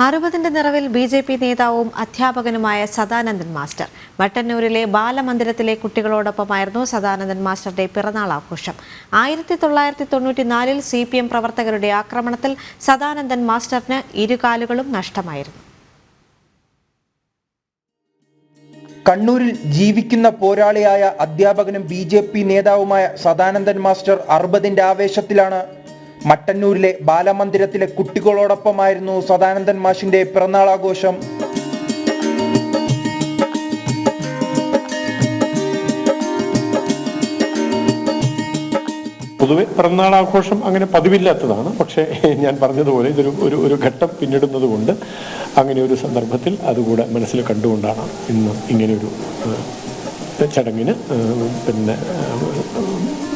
60ന്റെ നിറവിൽ ബി.ജെ.പി. നേതാവും അധ്യാപകനുമായ സദാനന്ദൻ മാസ്റ്റർ മട്ടന്നൂരിലെ ബാലമന്ദിരത്തിലെ കുട്ടികളോടൊപ്പമായിരുന്നു സദാനന്ദൻ മാസ്റ്ററുടെ പിറന്നാൾ ആഘോഷം. 1994-ൽ CPM പ്രവർത്തകരുടെ ആക്രമണത്തിൽ സദാനന്ദൻ മാസ്റ്ററിന് ഇരുകാലുകളും നഷ്ടമായിരുന്നു. കണ്ണൂരിൽ ജീവിക്കുന്ന പോരാളിയായ അധ്യാപകനും ബി.ജെ.പി. നേതാവുമായ സദാനന്ദൻ മാസ്റ്റർ 60ന്റെ ആവേശത്തിലാണ്. മട്ടന്നൂരിലെ ബാലമന്ദിരത്തിലെ കുട്ടികളോടൊപ്പമായിരുന്നു സദാനന്ദൻ മാഷിന്റെ പിറന്നാൾ ആഘോഷം. പൊതുവെ പിറന്നാൾ ആഘോഷം അങ്ങനെ പതിവില്ലാത്തതാണ്. പക്ഷേ ഞാൻ പറഞ്ഞതുപോലെ ഇതൊരു ഒരു ഘട്ടം പിന്നിടുന്നത് കൊണ്ട് അങ്ങനെ ഒരു സന്ദർഭത്തിൽ അതുകൂടെ മനസ്സിൽ കണ്ടുകൊണ്ടാണ് ഇന്ന് ഇങ്ങനെയൊരു ചടങ്ങിന്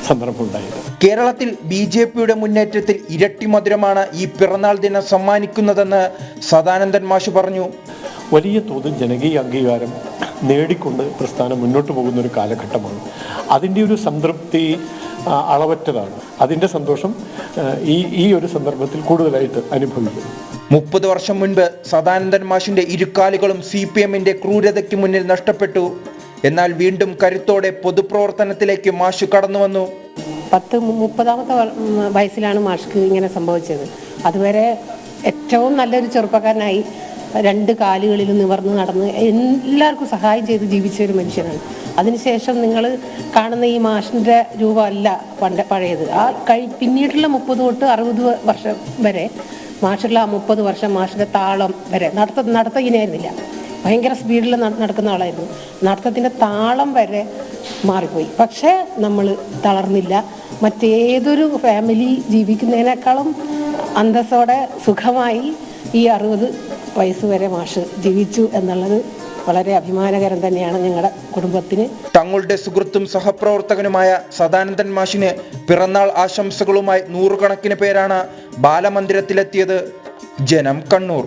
സന്ദർഭമുണ്ടായത്. കേരളത്തിൽ ബി.ജെ.പിയുടെ മുന്നേറ്റത്തിൽ ഇരട്ടി മധുരമാണ് ഈ പിറന്നാൾ ദിനം സമ്മാനിക്കുന്നതെന്ന് സദാനന്ദൻ മാഷ് പറഞ്ഞു. വലിയ തോതിൽ ജനകീയ അംഗീകാരം നേടിക്കൊണ്ട് പ്രസ്ഥാനം മുന്നോട്ട് പോകുന്ന ഒരു കാലഘട്ടമാണ്. അതിൻ്റെ ഒരു സംതൃപ്തി അളവറ്റതാണ്. അതിൻ്റെ സന്തോഷം ഈ ഒരു സന്ദർഭത്തിൽ കൂടുതലായിട്ട് അനുഭവിക്കുന്നു. 30 വർഷം മുൻപ് സദാനന്ദൻ മാഷിന്റെ ഇരുകാലുകളും CPMന്റെ ക്രൂരതയ്ക്ക് മുന്നിൽ നഷ്ടപ്പെട്ടു. എന്നാൽ വീണ്ടും കരുത്തോടെ പൊതുപ്രവർത്തനത്തിലേക്ക് മാഷ് കടന്നു വന്നു. 30-ാമത്തെ വയസ്സിലാണ് മാഷ്ക്ക് ഇങ്ങനെ സംഭവിച്ചത്. അതുവരെ ഏറ്റവും നല്ലൊരു ചെറുപ്പക്കാരനായി 2 കാലുകളിൽ നിവർന്ന് നടന്ന് എല്ലാവർക്കും സഹായം ചെയ്ത് ജീവിച്ച ഒരു മനുഷ്യനാണ്. അതിനുശേഷം നിങ്ങൾ കാണുന്ന ഈ മാഷിൻ്റെ രൂപമല്ല പഴയത്. പിന്നീടുള്ള 30 തൊട്ട് 60 വർഷം വരെ മാഷുള്ള 30 വർഷം മാഷിൻ്റെ താളം വരെ നടത്തം ഇങ്ങനെയായിരുന്നില്ല. ഭയങ്കര സ്പീഡിൽ നടക്കുന്ന ആളായിരുന്നു. നടത്തത്തിൻ്റെ താളം വരെ മാറിപ്പോയി. പക്ഷേ നമ്മൾ തളർന്നില്ല. മറ്റേതൊരു ഫാമിലി ജീവിക്കുന്നതിനേക്കാളും അന്തസ്സോടെ സുഖമായി ഈ 60 വയസ്സ് വരെ മാഷ് ജീവിച്ചു എന്നുള്ളത് വളരെ അഭിമാനകരം തന്നെയാണ് ഞങ്ങളുടെ കുടുംബത്തിന്. തങ്ങളുടെ സുഹൃത്തും സഹപ്രവർത്തകനുമായ സദാനന്ദൻ മാഷിന് പിറന്നാൾ ആശംസകളുമായി 100 കണക്കിന് പേരാണ് ബാലമന്ദിരത്തിലെത്തിയത്. ജനം, കണ്ണൂർ.